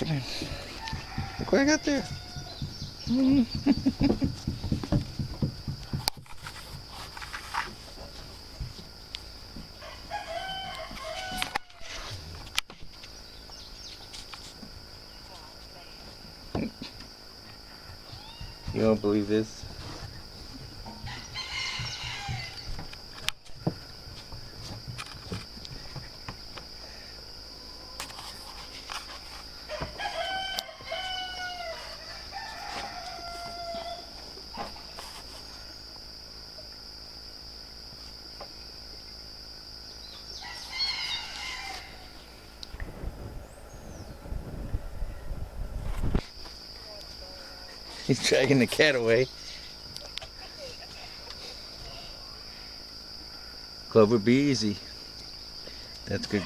Come in. Look what I got there. You don't believe this? He's dragging the cat away. Clover, be easy. That's good.